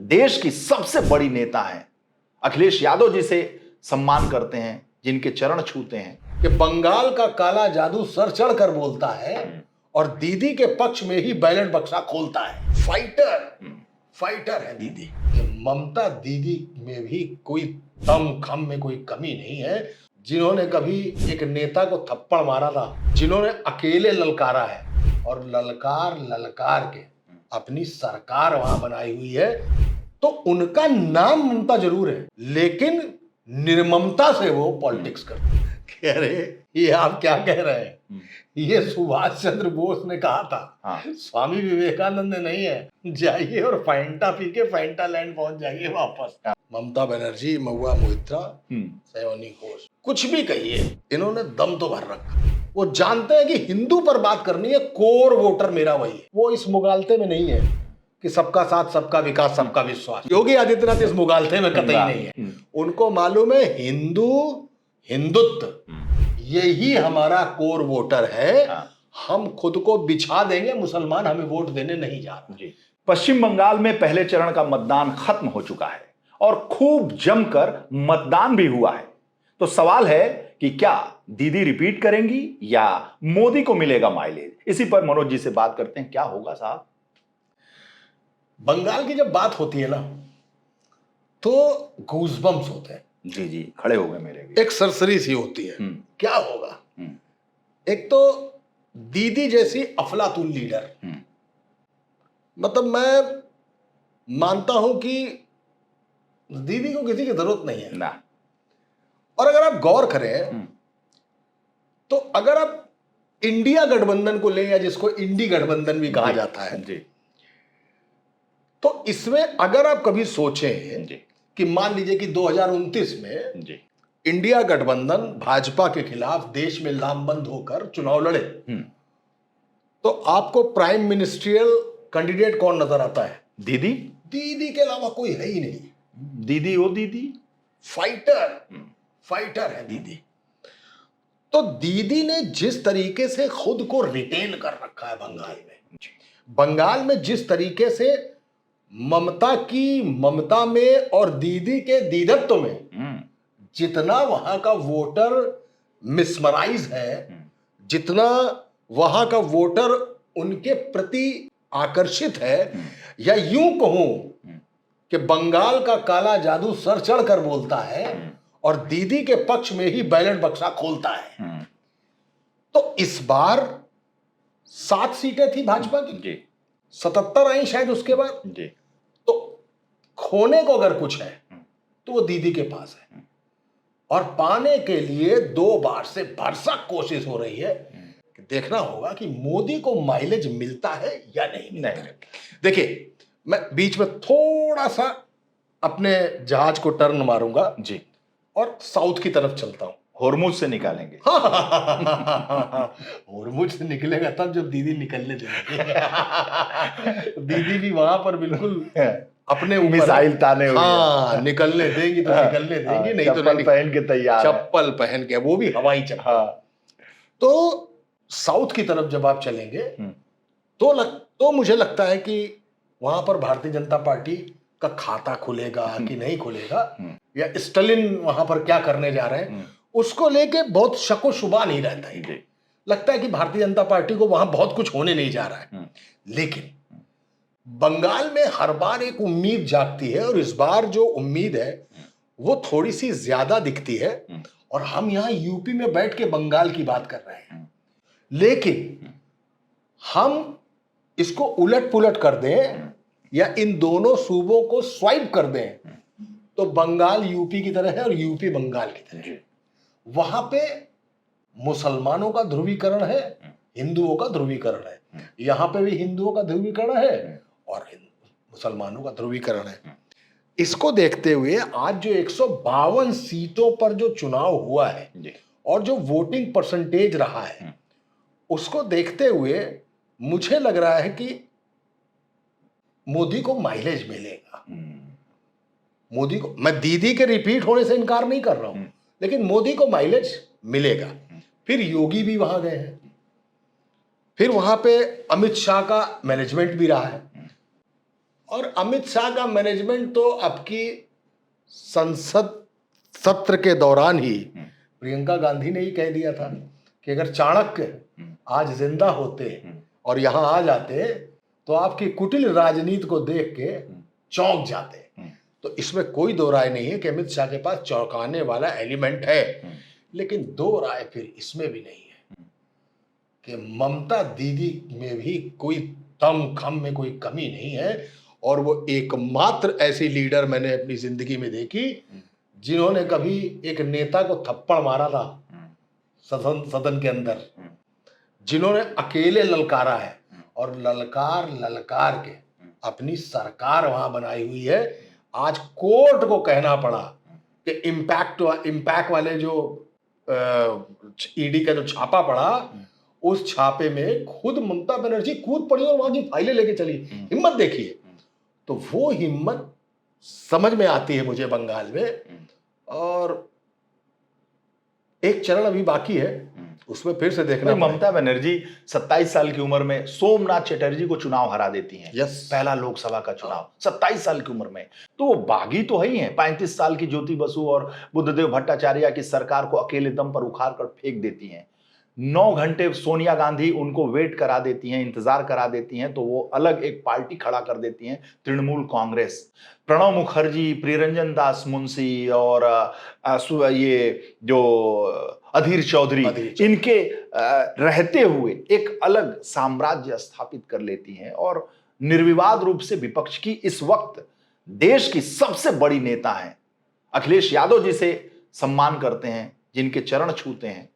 देश की सबसे बड़ी नेता हैं, अखिलेश यादव जी से सम्मान करते हैं, जिनके चरण छूते हैं। कि बंगाल का काला जादू सर चढ़ कर बोलता है और दीदी के पक्ष में ही बैलेट बक्सा खोलता है। फाइटर है दीदी। ममता दीदी में भी कोई दम खम में कोई कमी नहीं है। जिन्होंने कभी एक नेता को थप्पड़ मारा था, जिन्होंने अकेले ललकारा है और ललकार के अपनी सरकार वहां बनाई हुई है, तो उनका नाम ममता जरूर है, लेकिन निर्ममता से वो पॉलिटिक्स करते हैं। कह रहे ये आप क्या कह रहे हैं? ये सुभाष चंद्र बोस ने कहा था, स्वामी विवेकानंद ने नहीं है। जाइए और फैंटा पी के फैंटा लैंड पहुंच जाइए वापस। ममता बनर्जी, महुआ मोइत्रा, सयोनी घोष, कुछ भी कहिए, इन्होंने दम तो भर रखा। वो जानते हैं कि हिंदू पर बात करनी है, कोर वोटर मेरा वही है। वो इस मुगालते में नहीं है कि सबका साथ, सबका विकास, सबका विश्वास। योगी आदित्यनाथ इस मुगालते में कतई नहीं है। उनको मालूम है हिंदुत्व यही हमारा कोर वोटर है। हम खुद को बिछा देंगे, मुसलमान हमें वोट देने नहीं जा रहे। पश्चिम बंगाल में पहले चरण का मतदान खत्म हो चुका है और खूब जमकर मतदान भी हुआ है। तो सवाल है कि क्या दीदी रिपीट करेंगी या मोदी को मिलेगा माइलेज? इसी पर मनोज जी से बात करते हैं। क्या होगा साहब? बंगाल की जब बात होती है ना, तो गूज़बम्स होते हैं। जी जी, खड़े हो गए मेरे भी। एक सरसरी सी होती है। क्या होगा? एक तो दीदी जैसी अफलातून लीडर, मतलब मैं मानता हूं कि दीदी को किसी की जरूरत नहीं है ना। और अगर आप गौर करें तो अगर आप इंडिया गठबंधन को लें, या जिसको इंडी गठबंधन भी कहा जाता है जी, तो इसमें अगर आप कभी सोचें कि मान लीजिए कि 2029 में जी, इंडिया गठबंधन भाजपा के खिलाफ देश में लामबंद होकर चुनाव लड़े, तो आपको प्राइम मिनिस्ट्रियल कैंडिडेट कौन नजर आता है? दीदी। दीदी के अलावा कोई है ही नहीं। दीदी वो दीदी फाइटर है दीदी। तो दीदी ने जिस तरीके से खुद को रिटेन कर रखा है बंगाल में जिस तरीके से ममता की ममता में और दीदी के दीदत्व में जितना वहां का वोटर मिसमराइज है, जितना वहां का वोटर उनके प्रति आकर्षित है, या यूं कहूं कि बंगाल का काला जादू सर चढ़ कर बोलता है और दीदी के पक्ष में ही बैलेट बक्सा खोलता है। तो इस बार 7 सीटें थी भाजपा की, 77 आई शायद उसके बाद। तो खोने को अगर कुछ है तो वो दीदी के पास है, और पाने के लिए 2 बार से भरसक कोशिश हो रही है कि देखना होगा कि मोदी को माइलेज मिलता है या नहीं। देखिए, मैं बीच में थोड़ा सा अपने जहाज को टर्न मारूंगा जी और साउथ की तरफ चलता हूं। होर्मुज से निकालेंगे। होर्मुज से निकलेगा तब जब दीदी निकलने देंगे। दीदी भी वहां पर बिल्कुल अपने मिसाइल ताने हुए। हाँ, निकलने देंगी तो निकलने देंगी, नहीं तो चप्पल पहन के तैयार। चप्पल पहन के, वो भी हवाई चप्पल। तो साउथ की तरफ जब आप चलेंगे तो मुझे लगता है कि वहां पर भारतीय जनता पार्टी का खाता खुलेगा कि नहीं खुलेगा, या स्टालिन वहां पर क्या करने जा रहे हैं, उसको लेके बहुत शको शुबा नहीं रहता है। लगता है कि भारतीय जनता पार्टी को वहां बहुत कुछ होने नहीं जा रहा है। लेकिन बंगाल में हर बार एक उम्मीद जागती है, और इस बार जो उम्मीद है वो थोड़ी सी ज्यादा दिखती है। और हम यहां यूपी में बैठ के बंगाल की बात कर रहे हैं, लेकिन हम इसको उलट पुलट कर दें या इन दोनों सूबों को स्वाइप कर दें, तो बंगाल यूपी की तरह है और यूपी बंगाल की तरह है। वहां पे मुसलमानों का ध्रुवीकरण है, हिंदुओं का ध्रुवीकरण है। यहां पे भी हिंदुओं का ध्रुवीकरण है और मुसलमानों का ध्रुवीकरण है। इसको देखते हुए आज जो 152 सीटों पर जो चुनाव हुआ है और जो वोटिंग परसेंटेज रहा है, उसको देखते हुए मुझे लग रहा है कि मोदी को माइलेज मिलेगा। मोदी को, मैं दीदी के रिपीट होने से इनकार नहीं कर रहा हूं, लेकिन मोदी को माइलेज मिलेगा। फिर योगी भी वहां गए हैं, फिर वहां पे अमित शाह का मैनेजमेंट भी रहा है, और अमित शाह का मैनेजमेंट तो आपकी संसद सत्र के दौरान ही प्रियंका गांधी ने ही कह दिया था कि अगर चाणक्य आज जिंदा होते और यहां आ जाते तो आपकी कुटिल राजनीति को देख के चौंक जाते। तो इसमें कोई दो राय नहीं है कि अमित शाह के पास चौंकाने वाला एलिमेंट है, लेकिन दो राय फिर इसमें भी नहीं है कि ममता दीदी में भी कोई दम खम में कोई कमी नहीं है। और वो एकमात्र ऐसी लीडर मैंने अपनी जिंदगी में देखी जिन्होंने कभी एक नेता को थप्पड़ मारा था सदन के अंदर, जिन्होंने अकेले ललकारा है और ललकार ललकार के अपनी सरकार वहां बनाई हुई है। आज कोर्ट को कहना पड़ा कि इम्पैक्ट वाले जो ईडी का जो छापा पड़ा, उस छापे में खुद ममता बनर्जी कूद पड़ी और वहां की फाइलें लेके चली। हिम्मत देखिए। तो वो हिम्मत समझ में आती है मुझे बंगाल में। और एक चरण अभी बाकी है, उसमें फिर से देखना। ममता बनर्जी 27 साल की उम्र में सोमनाथ चटर्जी को चुनाव हरा देती हैं। पहला लोकसभा का चुनाव 27 साल की उम्र में। तो वो बागी तो है ही है। 35 साल की ज्योति बसु और बुद्धदेव भट्टाचार्य की सरकार को अकेले दम पर उखाड़ कर फेंक देती हैं। 9 घंटे सोनिया गांधी उनको वेट करा देती हैं, इंतजार करा देती हैं, तो वो अलग एक पार्टी खड़ा कर देती हैं, तृणमूल कांग्रेस। प्रणब मुखर्जी, प्रियरंजन दास मुंशी और ये जो अधीर चौधरी, इनके रहते हुए एक अलग साम्राज्य स्थापित कर लेती हैं और निर्विवाद रूप से विपक्ष की इस वक्त देश की सबसे बड़ी नेता हैं। अखिलेश यादव जी से सम्मान करते हैं, जिनके चरण छूते हैं,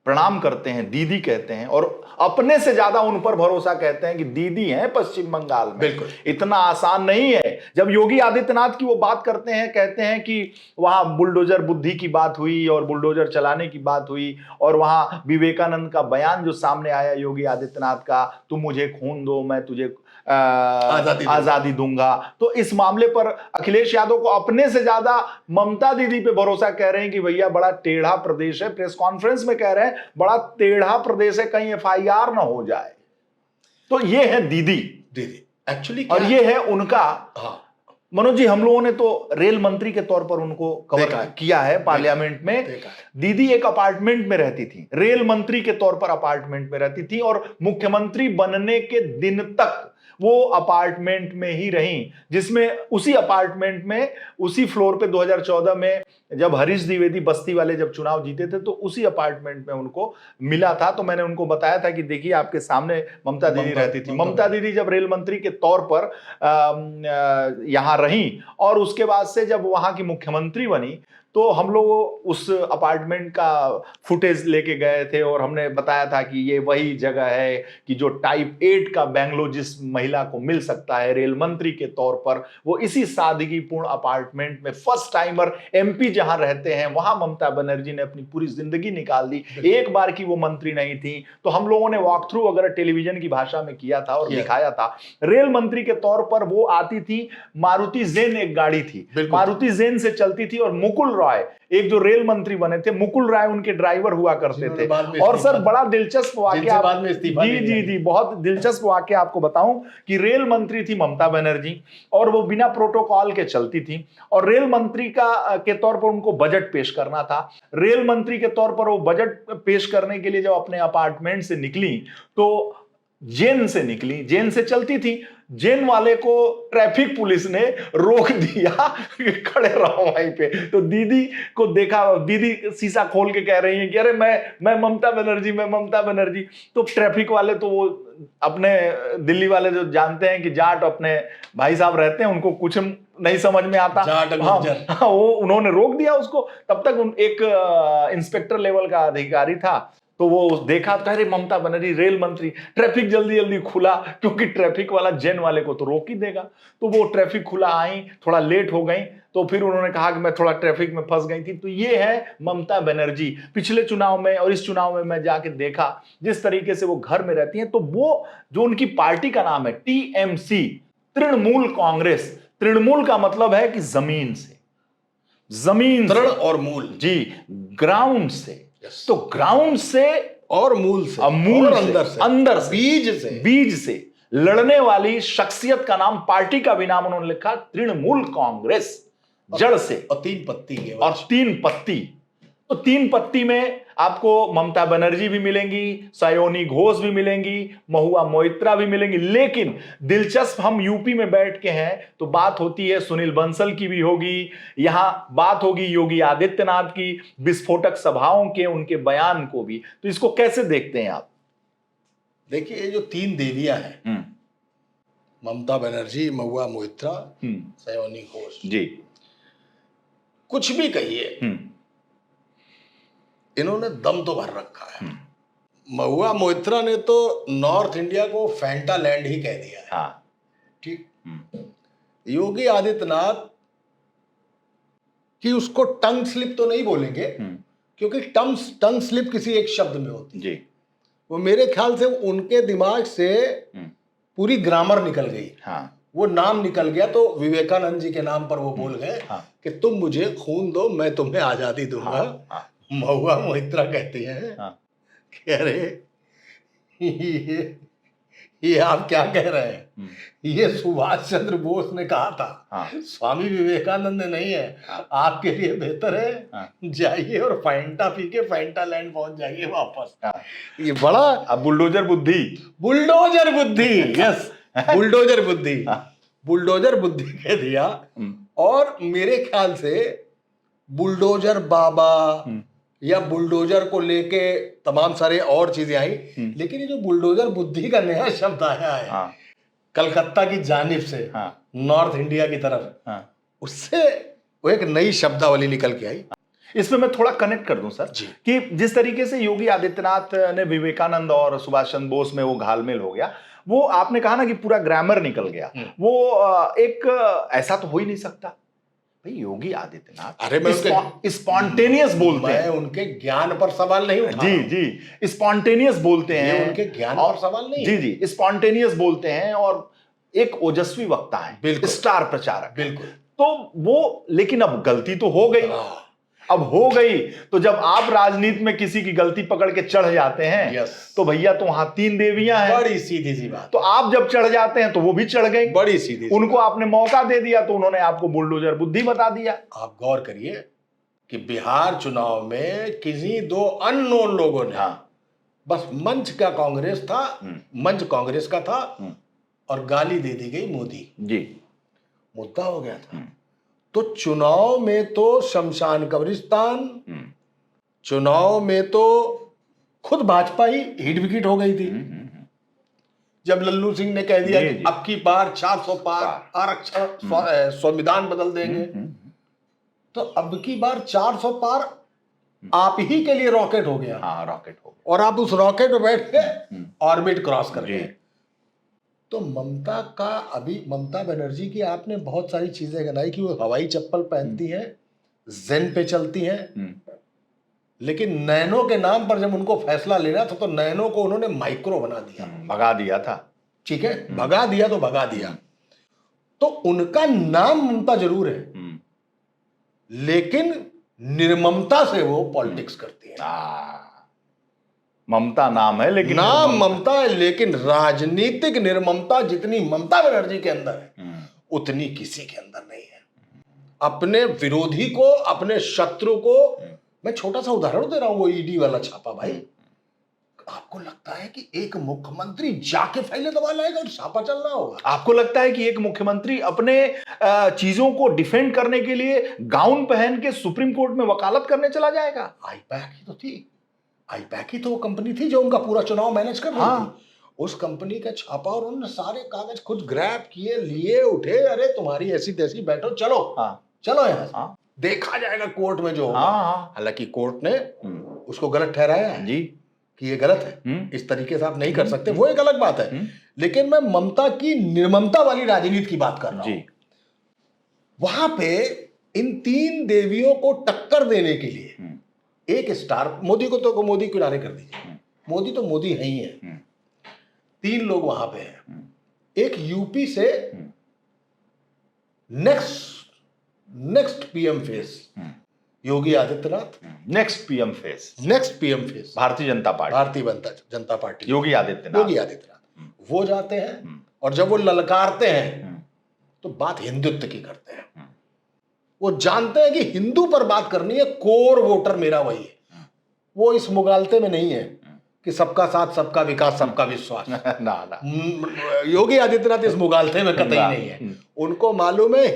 प्रणाम करते हैं, दीदी कहते हैं और अपने से ज्यादा उन पर भरोसा कहते हैं कि दीदी हैं पश्चिम बंगाल में। बिल्कुल इतना आसान नहीं है। जब योगी आदित्यनाथ की वो बात करते हैं, कहते हैं कि वहां बुलडोजर बुद्धि की बात हुई और बुलडोजर चलाने की बात हुई, और वहां विवेकानंद का बयान जो सामने आया योगी आदित्यनाथ का, तुम मुझे खून दो मैं तुझे आजादी दूंगा। तो इस मामले पर अखिलेश यादव को अपने से ज्यादा ममता दीदी पे भरोसा कह रहे हैं कि भैया बड़ा टेढ़ा प्रदेश है। प्रेस कॉन्फ्रेंस में कह रहे हैं बड़ा टेढ़ा प्रदेश है, कहीं एफआईआर ना हो जाए। तो ये है दीदी एक्चुअली, और ये है उनका। मनोज जी, हम लोगों ने तो रेल मंत्री के तौर पर उनको कवर किया है पार्लियामेंट में। दीदी एक अपार्टमेंट में रहती थी, रेल मंत्री के तौर पर अपार्टमेंट में रहती थी, और मुख्यमंत्री बनने के दिन तक वो अपार्टमेंट में ही रही, जिसमें उसी अपार्टमेंट में उसी फ्लोर पे 2014 में जब हरीश द्विवेदी बस्ती वाले जब चुनाव जीते थे तो उसी अपार्टमेंट में उनको मिला था। तो मैंने उनको बताया था कि देखिए आपके सामने ममता दीदी रहती थी। ममता दीदी जब रेल मंत्री के तौर पर यहां रही और उसके बाद से जब वहां की मुख्यमंत्री बनी तो हम लोग उस अपार्टमेंट का फुटेज लेके गए थे और हमने बताया था कि ये वही जगह है कि जो टाइप 8 का बेंगलो जिस महिला को मिल सकता है रेल मंत्री के तौर पर, वो इसी सादगीपूर्ण अपार्टमेंट में फर्स्ट टाइमर एमपी जहां रहते हैं वहां ममता बनर्जी ने अपनी पूरी जिंदगी निकाल दी। एक बार की वो मंत्री नहीं थी। तो हम लोगों ने वॉक थ्रू वगैरह टेलीविजन की भाषा में किया था और दिखाया था। रेल मंत्री के तौर पर वो आती थी, मारुति जेन एक गाड़ी थी, मारुति जेन से चलती थी, और मुकुल रॉय एक जो रेल मंत्री बने थे, मुकुल राय उनके ड्राइवर हुआ करते थे। और सर बड़ा दिलचस्प वाकया, जी बहुत दिलचस्प वाकया आपको बताऊं कि रेल मंत्री थी ममता बनर्जी और वो बिना प्रोटोकॉल के चलती थी, और रेल मंत्री के तौर पर उनको बजट पेश करना था। रेल मंत्री के तौर पर वो बजट पेश करने के लिए जब अपने अपार्टमेंट से निकली तो जेन से निकली, जेन से चलती थी। जेन वाले को ट्रैफिक पुलिस ने रोक दिया, खड़े रहो वहीं पे। तो दीदी को देखा, दीदी शीशा खोल के कह रही है कि अरे मैं ममता बनर्जी, मैं ममता बनर्जी। तो ट्रैफिक वाले तो वो अपने दिल्ली वाले जो जानते हैं कि जाट अपने भाई साहब रहते हैं, उनको कुछ नहीं समझ में आता। हाँ, वो उन्होंने रोक दिया उसको। तब तक एक इंस्पेक्टर लेवल का अधिकारी था, तो वो देखा तो अरे ममता बनर्जी रेल मंत्री। ट्रैफिक जल्दी जल्दी खुला क्योंकि ट्रैफिक वाला जेन वाले को तो रोक ही देगा। तो वो ट्रैफिक खुला, आई, थोड़ा लेट हो गई, तो फिर उन्होंने कहा कि मैं थोड़ा ट्रैफिक में फंस गई थी। तो ये है ममता बनर्जी। पिछले चुनाव में और इस चुनाव में मैं जाके देखा जिस तरीके से वो घर में रहती हैं। तो वो जो उनकी पार्टी का नाम है टीएमसी, तृणमूल कांग्रेस। तृणमूल का मतलब है कि जमीन से, जमीन तृण और मूल, जी, ग्राउंड से। तो ग्राउंड से और मूल से, मूल और अंदर से, बीज से, बीज से लड़ने वाली शख्सियत का नाम, पार्टी का भी नाम उन्होंने लिखा तृणमूल कांग्रेस, जड़ से, और 3 पत्ती है, और 3 पत्ती। तो 3 पत्ती में आपको ममता बनर्जी भी मिलेंगी, सयोनी घोष भी मिलेंगी, महुआ मोइत्रा भी मिलेंगी। लेकिन दिलचस्प, हम यूपी में बैठ के हैं तो बात होती है सुनील बंसल की भी होगी, यहां बात होगी योगी आदित्यनाथ की विस्फोटक सभाओं के, उनके बयान को भी। तो इसको कैसे देखते हैं आप? देखिए, ये जो 3 देवियां हैं, ममता बनर्जी, महुआ मोइत्रा, सयोनी घोष जी, कुछ भी कहिए, इन्होंने दम तो भर रखा है। महुआ मोइत्रा ने तो नॉर्थ इंडिया को फैंटा लैंड ही कह दिया है। हाँ, ठीक। योगी आदित्यनाथ कि उसको टंग स्लिप तो नहीं बोलेंगे, क्योंकि टंग स्लिप किसी एक शब्द में होती है जी। वो मेरे ख्याल से उनके दिमाग से पूरी ग्रामर निकल गई। हाँ, वो नाम निकल गया, तो विवेकानंद जी के नाम पर वो बोल गए कि तुम मुझे खून दो, मैं तुम्हें आजादी दूंगा। महुआ मोइत्रा कहती है कि अरे ये आप क्या कह रहे हैं, ये सुभाष चंद्र बोस ने कहा था, स्वामी विवेकानंद ने नहीं है। आपके लिए बेहतर है जाइए और फैंटा पी के फैंटा लैंड पहुंच जाइए वापस। ये बड़ा अब बुलडोजर बुद्धि, बुलडोजर बुद्धि, यस, बुलडोजर बुद्धि, बुलडोजर बुद्धि कह दिया। और मेरे ख्याल से बुलडोजर बाबा या बुलडोजर को लेके तमाम सारे और चीजें आई, लेकिन ये जो बुलडोजर बुद्धि का नया शब्द आया है कलकत्ता की जानिब से नॉर्थ इंडिया की तरफ, उससे वो एक नई शब्दावली निकल के आई। इसमें मैं थोड़ा कनेक्ट कर दूं सर कि जिस तरीके से योगी आदित्यनाथ ने विवेकानंद और सुभाष चंद्र बोस में वो घालमेल हो गया, वो आपने कहा ना कि पूरा ग्रामर निकल गया, वो एक ऐसा तो हो ही नहीं सकता भाई। योगी आदित्यनाथ अरे मैं स्पॉन्टेनियस बोलते हैं, उनके ज्ञान पर सवाल नहीं उठा। जी, स्पॉन्टेनियस बोलते हैं, उनके ज्ञान पर सवाल नहीं। जी, स्पॉन्टेनियस बोलते हैं और एक ओजस्वी वक्ता है, स्टार प्रचारक। बिल्कुल। तो वो, लेकिन अब गलती तो हो गई, अब हो गई, तो जब आप राजनीति में किसी की गलती पकड़ के चढ़ जाते हैं, तो भैया तो वहां 3 देवियां हैं, बड़ी सीधी सी बात। तो आप जब चढ़ जाते हैं तो वो भी चढ़ गई, बड़ी सीधी। उनको आपने मौका दे दिया तो उन्होंने आपको बुलडोजर बुद्धि बता दिया। आप गौर करिए कि बिहार चुनाव में किसी 2 अननोन लोगों ने बस मंच का कांग्रेस था, मंच कांग्रेस का था, और गाली दे दी गई मोदी जी, मुद्दा हो गया था। तो चुनाव में तो शमशान कब्रिस्तान, चुनाव में तो खुद भाजपा ही हिट विकेट हो गई थी। जब लल्लू सिंह ने कह दिया कि अब की बार 400 पार आरक्षण, संविधान बदल देंगे, तो अब की बार 400 पार आप ही के लिए रॉकेट हो गया। रॉकेट हो गया, और आप उस रॉकेट में बैठ के ऑर्बिट क्रॉस कर गए। तो ममता बनर्जी की आपने बहुत सारी चीजें गिनाई कि वो हवाई चप्पल पहनती हैं, जेन पे चलती हैं, लेकिन नैनो के नाम पर जब उनको फैसला लेना था तो नैनो को उन्होंने माइक्रो बना दिया, भगा दिया था। ठीक है, भगा दिया तो भगा दिया। तो उनका नाम ममता जरूर है, लेकिन निर्ममता से वो पॉलिटिक्स करती है। ममता नाम है, लेकिन नाम ममता है, लेकिन राजनीतिक निर्ममता जितनी ममता बनर्जी के अंदर है उतनी किसी के अंदर नहीं है। अपने विरोधी को, अपने शत्रु को, मैं छोटा सा उदाहरण दे रहा हूं, वो ईडी वाला छापा। भाई, आपको लगता है कि एक मुख्यमंत्री जाके फाइलें दबा लाएगा और छापा चलना होगा? आपको लगता है कि एक मुख्यमंत्री अपने चीजों को डिफेंड करने के लिए गाउन पहन के सुप्रीम कोर्ट में वकालत करने चला जाएगा? आईपैक ही तो थी, आईपैक ही तो वो कंपनी थी जो उनका पूरा चुनाव मैनेज कर रही थी। उस कंपनी का छापा और उन्होंने सारे कागज खुद ग्रैब किए, लिए, उठे, अरे तुम्हारी ऐसी तैसी, बैठो, चलो चलो यहाँ से देखा जाएगा कोर्ट में जो होगा। हालांकि कोर्ट ने उसको गलत ठहराया है जी कि ये गलत है, इस तरीके से आप नहीं कर सकते, वो एक अलग बात है। लेकिन मैं ममता की निर्ममता वाली राजनीति की बात कर रहा हूं। वहां पे इन 3 देवियों को टक्कर देने के लिए एक स्टार, मोदी को तो मोदी किनारे कर दीजिए, मोदी तो मोदी है ही है। 3 लोग वहां पे हैं। एक यूपी से next PM face Yogi Adityanath, next PM face Bharatiya Janata party, Yogi Adityanath. वो जाते हैं और जब वो ललकारते हैं तो बात हिंदुत्व की करते हैं। वो जानते हैं कि हिंदू पर बात करनी है, कोर वोटर मेरा वही है। वो इस मुगालते में नहीं है कि सबका साथ, सबका विकास, सबका विश्वास। ना योगी आदित्यनाथ इस मुगालते में कतई नहीं है। उनको मालूम है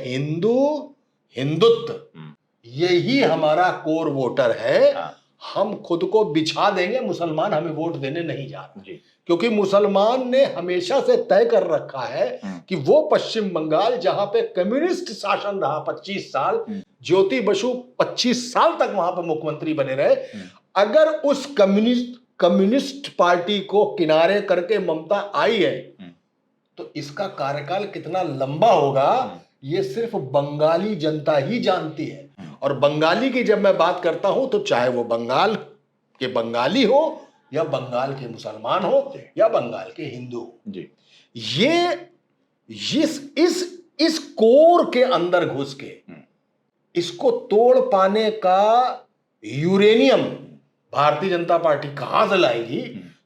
हिंदुत्व यही हमारा कोर वोटर है। हम खुद को बिछा देंगे, मुसलमान हमें वोट देने नहीं जा रहा, क्योंकि मुसलमान ने हमेशा से तय कर रखा है कि वो पश्चिम बंगाल जहां पे कम्युनिस्ट शासन रहा 25 साल, ज्योति बसु 25 साल तक वहां पर मुख्यमंत्री बने रहे, अगर उस कम्युनिस्ट पार्टी को किनारे करके ममता आई है तो इसका कार्यकाल कितना लंबा होगा ये सिर्फ बंगाली जनता ही जानती है। और बंगाली की जब मैं बात करता हूं तो चाहे वो बंगाल के बंगाली हो या बंगाल के मुसलमान हो या बंगाल के हिंदू हो, ये इस कोर के अंदर घुस के इसको तोड़ पाने का यूरेनियम भारतीय जनता पार्टी कहां से लाएगी,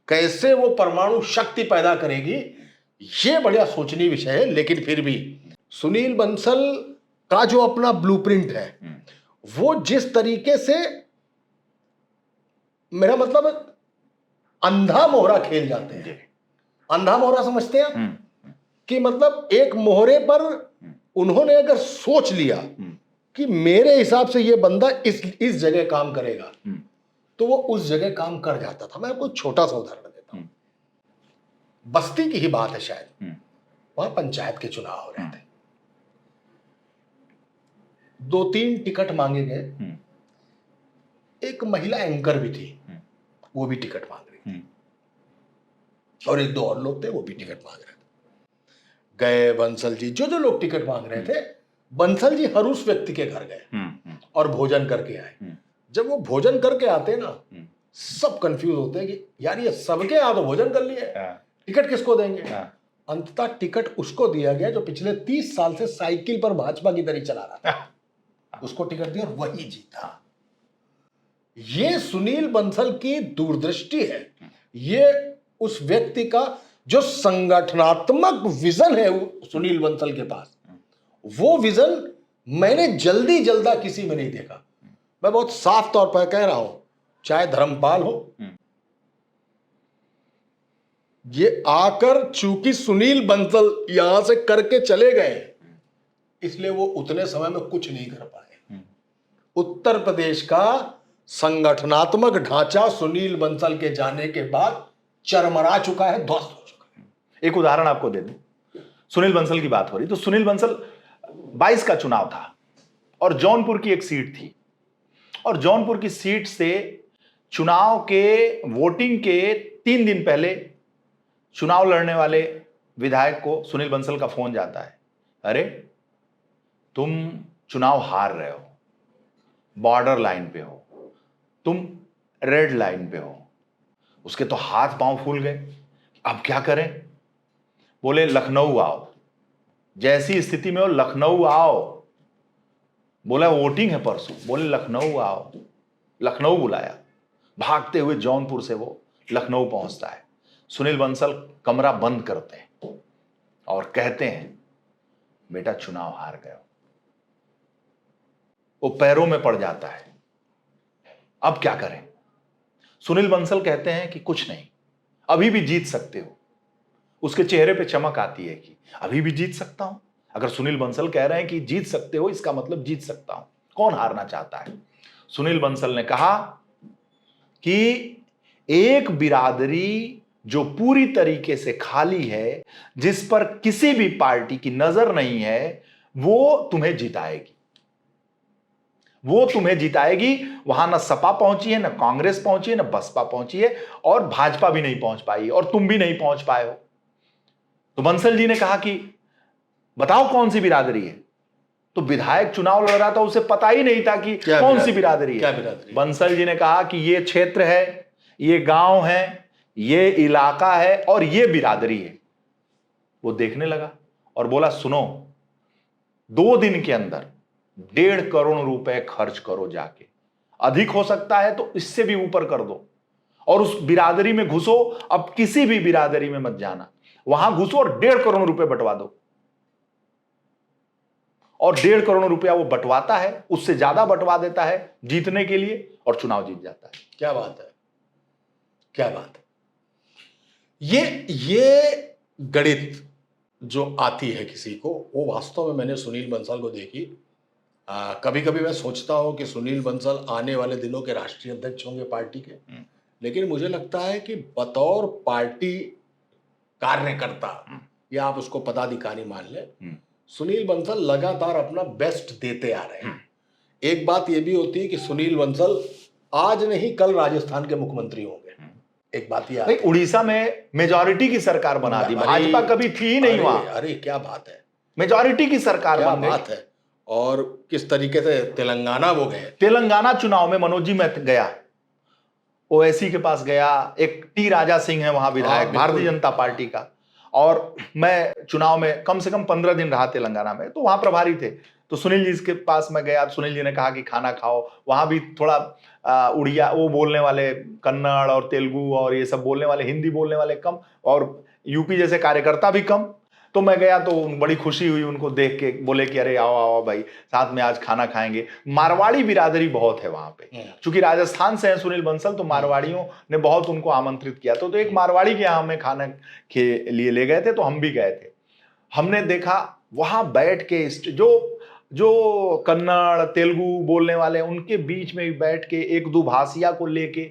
कैसे वो परमाणु शक्ति पैदा करेगी, ये बढ़िया सोचनीय विषय है। लेकिन फिर भी सुनील बंसल का जो अपना ब्लूप्रिंट है, वो जिस तरीके से, मेरा मतलब अंधा मोहरा खेल जाते हैं। अंधा मोहरा समझते हैं कि मतलब एक मोहरे पर उन्होंने अगर सोच लिया कि मेरे हिसाब से ये बंदा इस जगह काम करेगा तो वो उस जगह काम कर जाता था। मैं आपको छोटा सा उदाहरण देता हूं, बस्ती की ही बात है शायद, वहां पंचायत के चुनाव हो रहे थे, 2-3 टिकट मांगे गए, एक महिला एंकर भी थी, वो भी टिकट मांग रही थी, और 1-2 और लोग थे वो भी टिकट मांग रहे थे। गए बंसल जी, जो लोग टिकट मांग रहे थे, बंसल जी हर उस व्यक्ति के घर गए और भोजन करके आए। जब वो भोजन करके आते ना, सब कंफ्यूज होते हैं कि यार ये सबके यहां तो भोजन कर लिए, टिकट किसको देंगे। अंततः टिकट उसको दिया गया जो पिछले 30 साल से साइकिल पर भाजपा की तरह चला रहा था, उसको टिकट दिया और वही जीता। ये सुनील बंसल की दूरदृष्टि है, ये उस व्यक्ति का जो संगठनात्मक विजन है सुनील बंसल के पास, वो विजन मैंने जल्दा किसी में नहीं देखा। मैं बहुत साफ तौर पर कह रहा हूं, चाहे धर्मपाल हो, ये आकर चूंकि सुनील बंसल यहां से करके चले गए इसलिए वो उतने समय में कुछ नहीं कर पाए। उत्तर प्रदेश का संगठनात्मक ढांचा सुनील बंसल के जाने के बाद चरमरा चुका है, ध्वस्त हो चुका है। एक उदाहरण आपको दे दूं, सुनील बंसल की बात हो रही तो सुनील बंसल 22 का चुनाव था और जौनपुर की एक सीट थी, और जौनपुर की सीट से चुनाव के वोटिंग के 3 दिन पहले चुनाव लड़ने वाले विधायक को सुनील बंसल का फोन जाता है, अरे तुम चुनाव हार रहे हो, बॉर्डर लाइन पे हो, तुम रेड लाइन पे हो। उसके तो हाथ पांव फूल गए, अब क्या करें। बोले लखनऊ आओ, जैसी स्थिति में हो लखनऊ आओ। बोला वोटिंग है परसों, बोले लखनऊ आओ। लखनऊ बुलाया, भागते हुए जौनपुर से वो लखनऊ पहुंचता है। सुनील बंसल कमरा बंद करते हैं और कहते हैं बेटा चुनाव हार गए हो। वो पैरों में पड़ जाता है, अब क्या करें। सुनील बंसल कहते हैं कि कुछ नहीं, अभी भी जीत सकते हो। उसके चेहरे पे चमक आती है कि अभी भी जीत सकता हूं। अगर सुनील बंसल कह रहे हैं कि जीत सकते हो, इसका मतलब जीत सकता हूं। कौन हारना चाहता है। सुनील बंसल ने कहा कि एक बिरादरी जो पूरी तरीके से खाली है, जिस पर किसी भी पार्टी की नजर नहीं है, वो तुम्हें जिताएगी। वो तुम्हें जिताएगी। वहां ना सपा पहुंची है, ना कांग्रेस पहुंची है, ना बसपा पहुंची है, और भाजपा भी नहीं पहुंच पाई, और तुम भी नहीं पहुंच पाए हो। तो बंसल जी ने कहा कि बताओ कौन सी बिरादरी है। तो विधायक चुनाव लड़ रहा था, उसे पता ही नहीं था कि कौन सी बिरादरी है। बंसल जी ने कहा कि ये क्षेत्र है, ये गांव है, ये इलाका है और ये बिरादरी है। वो देखने लगा और बोला सुनो, 2 दिन के अंदर 1.5 करोड़ रुपए खर्च करो जाके, अधिक हो सकता है तो इससे भी ऊपर कर दो, और उस बिरादरी में घुसो। अब किसी भी बिरादरी में मत जाना, वहां घुसो और 1.5 करोड़ रुपए बंटवा दो, और 1.5 करोड़ रुपया वो बंटवाता है, उससे ज्यादा बंटवा देता है जीतने के लिए, और चुनाव जीत जाता है। क्या बात है, क्या बात है। ये गणित जो आती है किसी को, वो वास्तव में मैंने सुनील बंसल को देखी। कभी कभी मैं सोचता हूं कि सुनील बंसल आने वाले दिनों के राष्ट्रीय अध्यक्ष होंगे पार्टी के, लेकिन मुझे लगता है कि बतौर पार्टी कार्यकर्ता, या आप उसको पदाधिकारी मान ले, सुनील बंसल लगातार अपना बेस्ट देते आ रहे हैं। एक बात यह भी होती है कि सुनील बंसल आज नहीं कल राजस्थान के मुख्यमंत्री होंगे। एक बात यह, भाई उड़ीसा में मेजॉरिटी की सरकार बना दी, भाजपा कभी थी ही नहीं वहां। अरे क्या बात है, मेजॉरिटी की सरकार क्या बन गई। बात है। और किस तरीके से तेलंगाना वो गए, तेलंगाना चुनाव में मनोज जी मैं गया, ओवैसी के पास गया, एक टी राजा सिंह है वहां विधायक भारतीय जनता पार्टी का, और मैं चुनाव में कम से कम 15 दिन रहा तेलंगाना में, तो वहां प्रभारी थे। तो सुनील जी के पास मैं गया, सुनील जी ने कहा कि खाना खाओ। वहां भी थोड़ा उड़िया वो बोलने वाले, कन्नड़ और तेलुगु और ये सब बोलने वाले, हिंदी बोलने वाले कम, और यूपी जैसे कार्यकर्ता भी कम। तो मैं गया तो बड़ी खुशी हुई उनको देख के, बोले कि अरे आओ आओ भाई, साथ में आज खाना खाएंगे। मारवाड़ी बिरादरी बहुत है वहां पे, क्योंकि राजस्थान से है सुनील बंसल, तो मारवाड़ियों ने बहुत उनको आमंत्रित किया। तो एक मारवाड़ी के यहाँ हमें खाने के लिए ले गए थे, तो हम भी गए थे। हमने देखा वहां बैठ के जो कन्नड़ तेलुगु बोलने वाले, उनके बीच में बैठ के एक दुभाषिया को लेके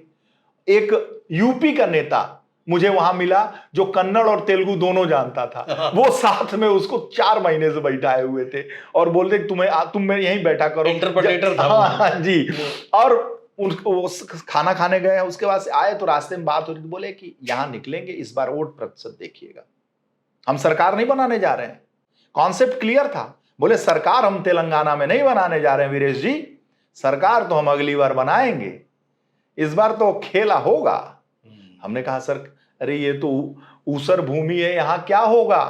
एक यूपी का नेता मुझे वहां मिला जो कन्नड़ और तेलुगु दोनों जानता था। वो साथ में उसको 4 महीने से बैठाए हुए थे और बोलते तुम यहीं बैठा करो, इंटरप्रेटर था। हाँ जी। और उनको खाना खाने गए, उसके बाद से आए तो रास्ते में बात हो रही थी, बोले कि यहां निकलेंगे, इस बार वोट प्रतिशत देखिएगा, हम सरकार नहीं बनाने जा रहे हैं। कॉन्सेप्ट क्लियर था। बोले सरकार हम तेलंगाना में नहीं बनाने जा रहे हैं वीरेश जी, सरकार तो हम अगली बार बनाएंगे, इस बार तो खेला होगा। हमने कहा सर, अरे ये तो ऊसर भूमि है, यहां क्या होगा?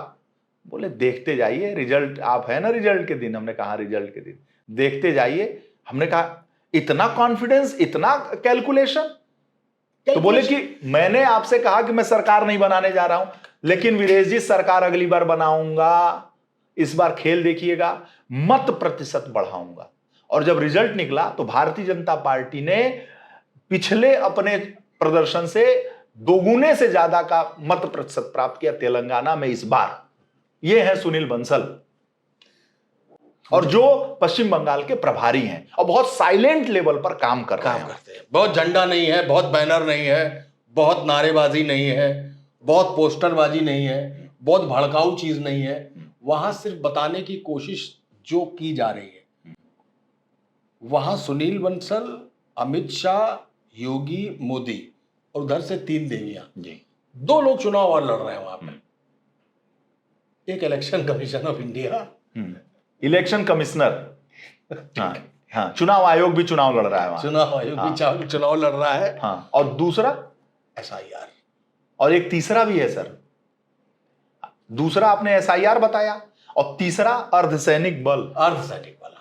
बोले देखते जाइए, रिजल्ट आप है ना रिजल्ट के दिन। हमने कहा रिजल्ट के दिन देखते जाइए। हमने कहा इतना कॉन्फिडेंस, इतना कैलकुलेशन? तो बोले कि मैंने आपसे कहा कि मैं सरकार नहीं बनाने जा रहा हूं, लेकिन वीरेश जी सरकार अगली बार बनाऊंगा, इस बार खेल देखिएगा, मत प्रतिशत बढ़ाऊंगा। और जब रिजल्ट निकला तो भारतीय जनता पार्टी ने पिछले अपने प्रदर्शन से दोगुने से ज्यादा का मत प्रतिशत प्राप्त किया तेलंगाना में इस बार। ये है सुनील बंसल, और जो पश्चिम बंगाल के प्रभारी हैं और बहुत साइलेंट लेवल पर काम करते हैं। बहुत झंडा नहीं है, बहुत बैनर नहीं है, बहुत नारेबाजी नहीं है, बहुत पोस्टरबाजी नहीं है, बहुत भड़काऊ चीज नहीं है। वहां सिर्फ बताने की कोशिश जो की जा रही है, वहां सुनील बंसल, अमित शाह, योगी, मोदी और उधर से 3 देवियां जी, 2 लोग चुनाव और लड़ रहे हैं वहां पे। एक election commission of India, election commissioner, हाँ, चुनाव आयोग भी चुनाव लड़ रहा है वहां। चुनाव आयोग भी चुनाव लड़ रहा है, हाँ। और दूसरा SIR, और एक तीसरा भी है सर। दूसरा आपने SIR बताया, और तीसरा अर्धसैनिक बल। अर्धसैनिक बल,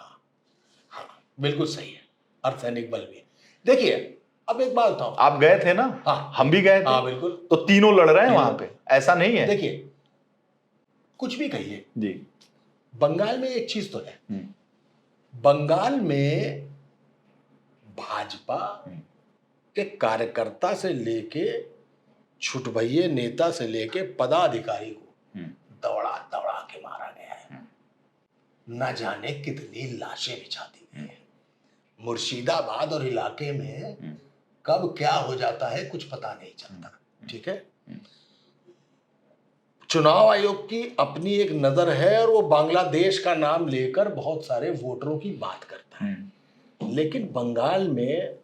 हाँ, बिल्कुल सही है, अर्धसैनिक बल भी है। देखिए अब एक बात बताऊं, आप गए थे ना? हाँ, हम भी गए थे। हाँ बिल्कुल। तो तीनों लड़ रहे हैं वहां पे, ऐसा नहीं है। देखिए कुछ भी कहिए जी, बंगाल में एक चीज तो है, बंगाल में भाजपा के कार्यकर्ता से लेके छुटभइये नेता से लेके पदाधिकारी को दौड़ा दौड़ा के मारा गया है। न जाने कितनी लाशें बिछा दी गई है। मुर्शिदाबाद और इलाके में कब क्या हो जाता है कुछ पता नहीं चलता। ठीक है, चुनाव आयोग की अपनी एक नजर है और वो बांग्लादेश का नाम लेकर बहुत सारे वोटरों की बात करता है। लेकिन बंगाल में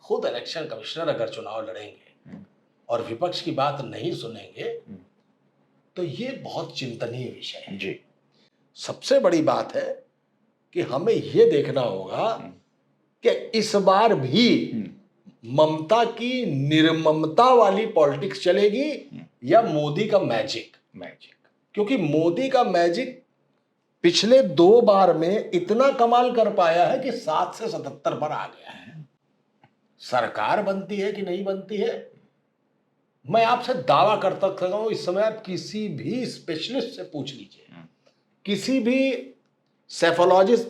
खुद इलेक्शन कमिश्नर अगर चुनाव लड़ेंगे और विपक्ष की बात नहीं सुनेंगे तो ये बहुत चिंतनीय विषय है जी। सबसे बड़ी बात है कि हमें यह देखना होगा कि इस बार भी ममता की निर्ममता वाली पॉलिटिक्स चलेगी या मोदी का मैजिक। क्योंकि मोदी का मैजिक पिछले 2 बार में इतना कमाल कर पाया है कि 7 से 77 पर आ गया है। सरकार बनती है कि नहीं बनती है मैं आपसे दावा करता हूं, इस समय आप किसी भी स्पेशलिस्ट से पूछ लीजिए, किसी भी सेफोलॉजिस्ट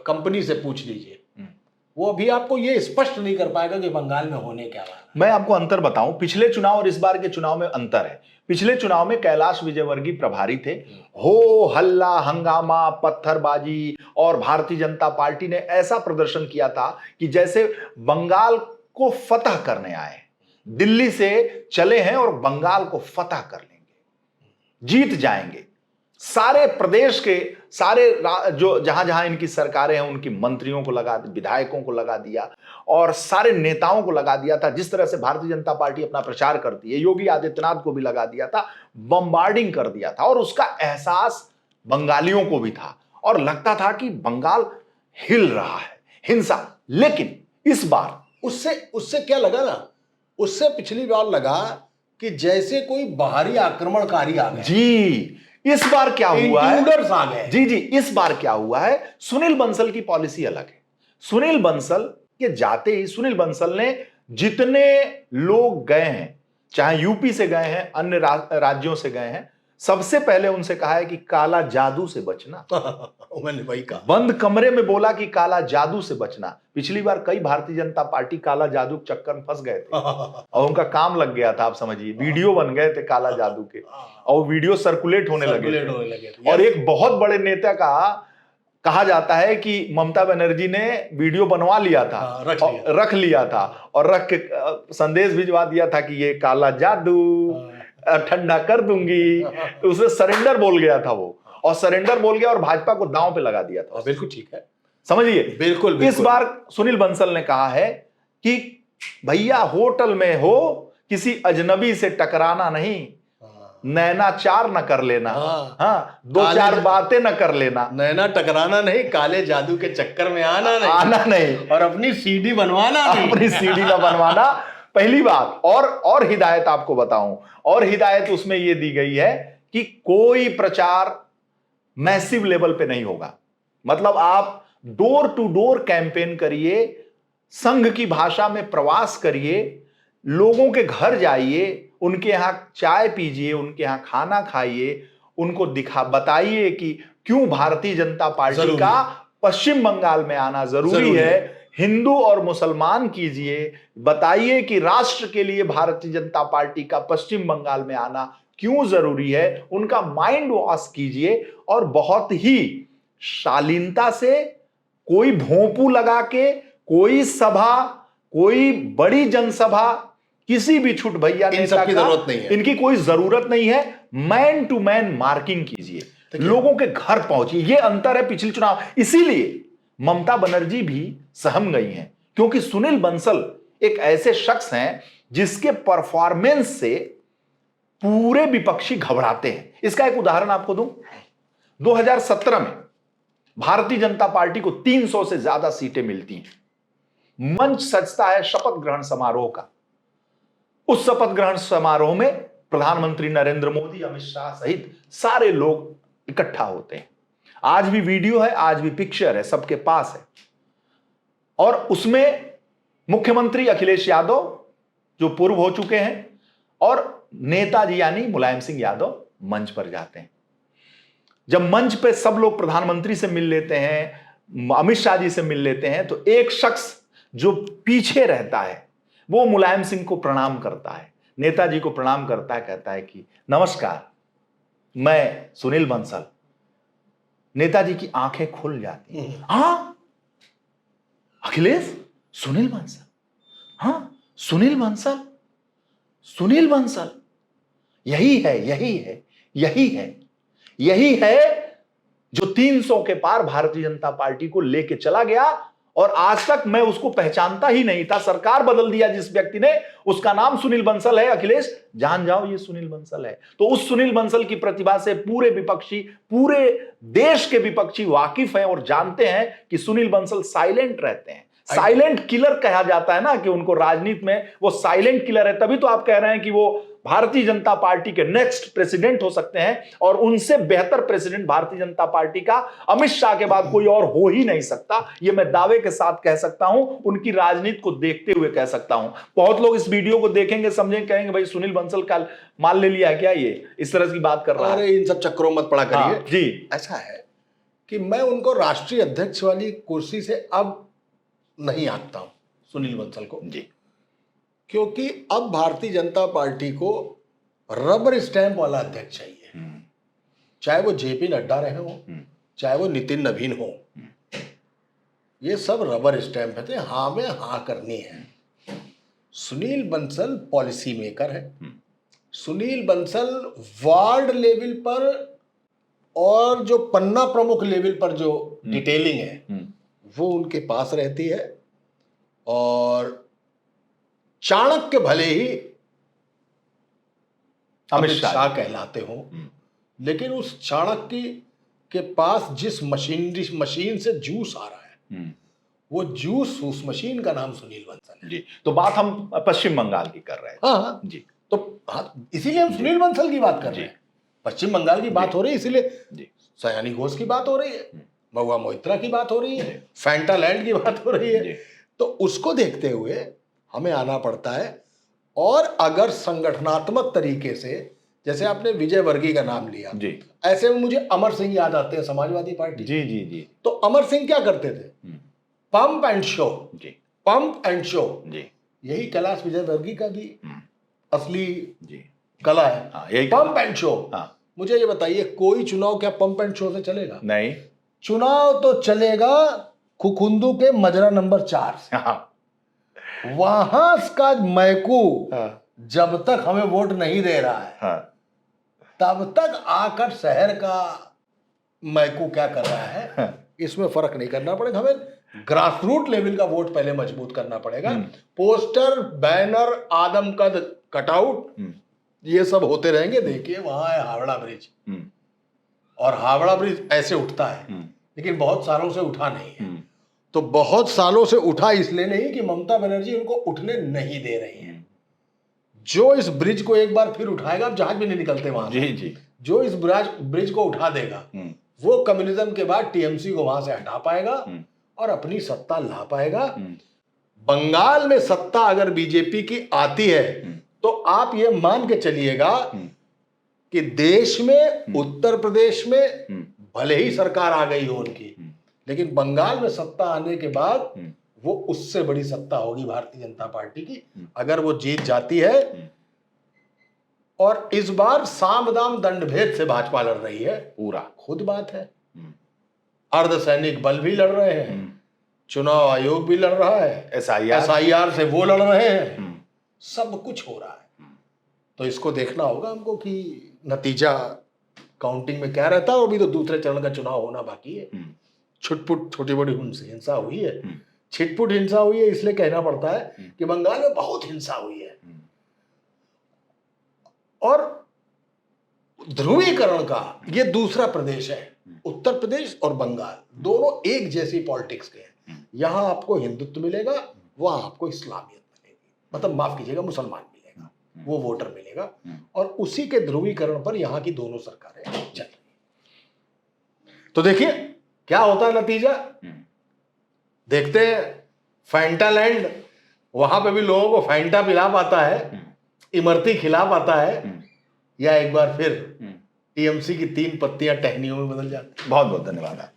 कंपनी से पूछ लीजिए, वो अभी आपको ये स्पष्ट नहीं कर पाएगा कि बंगाल में होने क्या वाला है। मैं आपको अंतर बताऊं, पिछले चुनाव और इस बार के चुनाव में अंतर है। पिछले चुनाव में कैलाश विजयवर्गीय प्रभारी थे, हो हल्ला हंगामा पत्थरबाजी, और भारतीय जनता पार्टी ने ऐसा प्रदर्शन किया था कि जैसे बंगाल को फतह करने आए, दिल्ली से चले हैं और बंगाल को फतह कर लेंगे, जीत जाएंगे। सारे प्रदेश के सारे जो जहां जहां इनकी सरकारें हैं उनकी मंत्रियों को लगा, विधायकों को लगा दिया और सारे नेताओं को लगा दिया था। जिस तरह से भारतीय जनता पार्टी अपना प्रचार करती है, योगी आदित्यनाथ को भी लगा दिया था, बम्बार्डिंग कर दिया था, और उसका एहसास बंगालियों को भी था और लगता था कि बंगाल हिल रहा है, हिंसा। लेकिन इस बार उससे क्या लगा ना, उससे पिछली बार लगा कि जैसे कोई बाहरी आक्रमणकारी आ गए। जी, इस बार क्या हुआ है, इंट्रूडर्स आ गए। जी जी, इस बार क्या हुआ है, सुनील बंसल की पॉलिसी अलग है। सुनील बंसल के जाते ही सुनील बंसल ने जितने लोग गए हैं, चाहे यूपी से गए हैं, अन्य राज्यों से गए हैं, सबसे पहले उनसे कहा है कि काला जादू से बचना। मैंने वही कहा, बंद कमरे में बोला कि काला जादू से बचना। पिछली बार कई भारतीय जनता पार्टी काला जादू के चक्कर में फंस गए थे और उनका काम लग गया था। आप समझिए, वीडियो बन गए थे काला जादू के और वीडियो सर्कुलेट होने लगे थे। और एक बहुत बड़े नेता का कहा जाता है कि ममता बनर्जी ने वीडियो बनवा लिया था, रख लिया था और रख के संदेश भिजवा दिया था कि ये काला जादू ठंडा कर दूंगी। तो उसे सरेंडर बोल गया था वो, और सरेंडर बोल गया और भाजपा को दांव पे लगा दिया था। बिल्कुल ठीक है, समझिए। बिल्कुल। इस बार सुनील बंसल ने कहा है कि भैया होटल में हो, किसी अजनबी से टकराना नहीं, नैना चार न कर लेना, हाँ, दो चार बातें न कर लेना, नैना टकराना नहीं, काले जादू के चक्कर में आना नहीं, और अपनी सीडी बनवाना नहीं, अपनी सीडी न बनवाना। पहली बात। और हिदायत आपको बताऊं, और हिदायत उसमें यह दी गई है कि कोई प्रचार मैसिव लेवल पे नहीं होगा। मतलब आप डोर टू डोर कैंपेन करिए, संघ की भाषा में प्रवास करिए, लोगों के घर जाइए, उनके यहां चाय पीजिए, उनके यहां खाना खाइए, उनको बताइए कि क्यों भारतीय जनता पार्टी का पश्चिम बंगाल में आना जरूरी है। हिंदू और मुसलमान कीजिए, बताइए कि राष्ट्र के लिए भारतीय जनता पार्टी का पश्चिम बंगाल में आना क्यों जरूरी है। उनका माइंड वॉश कीजिए और बहुत ही शालीनता से, कोई भोंपू लगा के, कोई सभा, कोई बड़ी जनसभा, किसी भी छुट भैया नेता की जरूरत नहीं है, इनकी कोई जरूरत नहीं है। मैन टू मैन मार्किंग कीजिए, लोगों के घर पहुंचिए। यह अंतर है पिछले चुनाव। इसीलिए ममता बनर्जी भी सहम गई हैं, क्योंकि सुनील बंसल एक ऐसे शख्स हैं जिसके परफॉर्मेंस से पूरे विपक्षी घबराते हैं। इसका एक उदाहरण आपको दूं। 2017 में भारतीय जनता पार्टी को 300 से ज्यादा सीटें मिलती हैं। मंच सजता है शपथ ग्रहण समारोह का। उस शपथ ग्रहण समारोह में प्रधानमंत्री नरेंद्र मोदी, अमित शाह सहित सारे लोग इकट्ठा होते हैं। आज भी वीडियो है, आज भी पिक्चर है, सबके पास है। और उसमें मुख्यमंत्री अखिलेश यादव जो पूर्व हो चुके हैं और नेताजी यानी मुलायम सिंह यादव मंच पर जाते हैं। जब मंच पे सब लोग प्रधानमंत्री से मिल लेते हैं, अमित शाह जी से मिल लेते हैं, तो एक शख्स जो पीछे रहता है वो मुलायम सिंह को प्रणाम करता है, नेताजी को प्रणाम करता है, कहता है कि नमस्कार, मैं सुनील बंसल। नेताजी की आंखें खुल जाती हैं। हाँ, अखिलेश, सुनील बंसल, हाँ, सुनील बंसल, सुनील बंसल, यही है, यही है, यही है, यही है जो 300 के पार भारतीय जनता पार्टी को लेके चला गया। और आज तक मैं उसको पहचानता ही नहीं था। सरकार बदल दिया जिस व्यक्ति ने, उसका नाम सुनील बंसल है। अखिलेश, जान जाओ ये सुनील बंसल है। तो उस सुनील बंसल की प्रतिभा से पूरे विपक्षी, पूरे देश के विपक्षी वाकिफ हैं और जानते हैं कि सुनील बंसल साइलेंट रहते हैं। साइलेंट किलर कहा जाता है ना, कि उनको राजनीति में वो साइलेंट किलर है। तभी तो आप कह रहे हैं कि वो भारतीय जनता पार्टी के नेक्स्ट प्रेसिडेंट हो सकते हैं, और उनसे बेहतर प्रेसिडेंट भारतीय जनता पार्टी का अमित शाह के बाद कोई और हो ही नहीं सकता। यह मैं दावे के साथ कह सकता हूं, उनकी राजनीति को देखते हुए कह सकता हूं। बहुत लोग इस वीडियो को देखेंगे, समझेंगे, कहेंगे भाई सुनील बंसल का माल ले लिया है क्या, ये इस तरह की बात कर रहा है। इन सब चक्करों मत पड़ा करिए। जी, ऐसा है कि मैं उनको राष्ट्रीय अध्यक्ष वाली कुर्सी से अब नहीं आंकता हूं, सुनील बंसल को जी, क्योंकि अब भारतीय जनता पार्टी को रबर स्टैंप वाला अध्यक्ष चाहिए। चाहे वो जेपी नड्डा रहे हो, चाहे वो नितिन नवीन हो, ये सब रबर स्टैंप है, हाँ में हाँ करनी है। सुनील बंसल पॉलिसी मेकर है। सुनील बंसल वार्ड लेवल पर और जो पन्ना प्रमुख लेवल पर जो डिटेलिंग है वो उनके पास रहती है। और चाणक्य भले ही अमित शाह कहलाते हो, लेकिन उस चाणक्य के पास जिस मशीन से जूस आ रहा है, वो जूस, उस मशीन का नाम सुनील बंसल है। जी, तो बात हम पश्चिम बंगाल की कर रहे हैं। हाँ जी, तो इसीलिए हम सुनील बंसल की बात कर रहे हैं। पश्चिम बंगाल की बात हो रही है, इसीलिए सयानी घोष की बात हो रही है, महुआ मोइत्रा की बात हो रही है, फैंटा लैंड की बात हो रही है। तो उसको देखते हुए हमें आना पड़ता है। और अगर संगठनात्मक तरीके से, जैसे आपने विजय वर्गीय का नाम लिया जी, ऐसे में मुझे अमर सिंह याद आते हैं, समाजवादी पार्टी। जी जी जी। तो अमर सिंह क्या करते थे? पंप एंड शो जी, पंप एंड शो जी, यही कैलाश विजयवर्गीय का भी असली जी कला है। यही पंप एंड शो। मुझे ये बताइए, कोई चुनाव क्या पंप एंड शो से चलेगा? नहीं। चुनाव तो चलेगा खुखुंदू के मजरा नंबर 4 से। वहां का मैकू जब तक हमें वोट नहीं दे रहा है, तब तक आकर शहर का मैकू क्या कर रहा है, इसमें फर्क नहीं करना पड़ेगा। हमें ग्रास रूट लेवल का वोट पहले मजबूत करना पड़ेगा। पोस्टर, बैनर, आदमकद, कटआउट, ये सब होते रहेंगे। देखिए वहां है हावड़ा ब्रिज, और हावड़ा ब्रिज ऐसे उठता है, लेकिन बहुत सालों से उठा नहीं है। तो बहुत सालों से उठा इसलिए नहीं कि ममता बनर्जी उनको उठने नहीं दे रही है। जो इस ब्रिज को एक बार फिर उठाएगा, अब जहाज भी नहीं निकलते वहां जी जी, जो इस ब्रिज को उठा देगा, वो कम्युनिज्म के बाद टीएमसी को वहां से हटा पाएगा और अपनी सत्ता ला पाएगा। बंगाल में सत्ता अगर बीजेपी की आती है, तो आप ये मान के चलिएगा कि देश में, उत्तर प्रदेश में भले ही सरकार आ गई हो उनकी, लेकिन बंगाल में सत्ता आने के बाद वो उससे बड़ी सत्ता होगी भारतीय जनता पार्टी की, अगर वो जीत जाती है। और इस बार साम दाम दंडभेद से भाजपा लड़ रही है, पूरा खुद बात है। अर्धसैनिक बल भी लड़ रहे हैं, चुनाव आयोग भी लड़ रहा है, एसआईआर से वो लड़ रहे हैं, सब कुछ हो रहा है। तो इसको देखना होगा हमको कि नतीजा काउंटिंग में क्या रहता है। अभी तो दूसरे चरण का चुनाव होना बाकी है। छुटपुट छोटी बड़ी हिंसा हुई है, छिटपुट हिंसा हुई है, इसलिए कहना पड़ता है कि बंगाल में बहुत हिंसा हुई है। और ध्रुवीकरण का ये दूसरा प्रदेश है। उत्तर प्रदेश और बंगाल दोनों एक जैसी पॉलिटिक्स के हैं। यहां आपको हिंदुत्व मिलेगा, वहां आपको इस्लामियत मिलेगी, मतलब माफ कीजिएगा मुसलमान मिलेगा, वो वोटर मिलेगा। और उसी के ध्रुवीकरण पर यहां की दोनों सरकारें चल रही। तो देखिए क्या होता है नतीजा, देखते हैं। फैंटा लैंड, वहां पे भी लोगों को फैंटा पिला पाता है, इमरती खिला पाता है, या एक बार फिर टीएमसी की 3 पत्तियां टहनियों में बदल जाती है। बहुत बहुत धन्यवाद।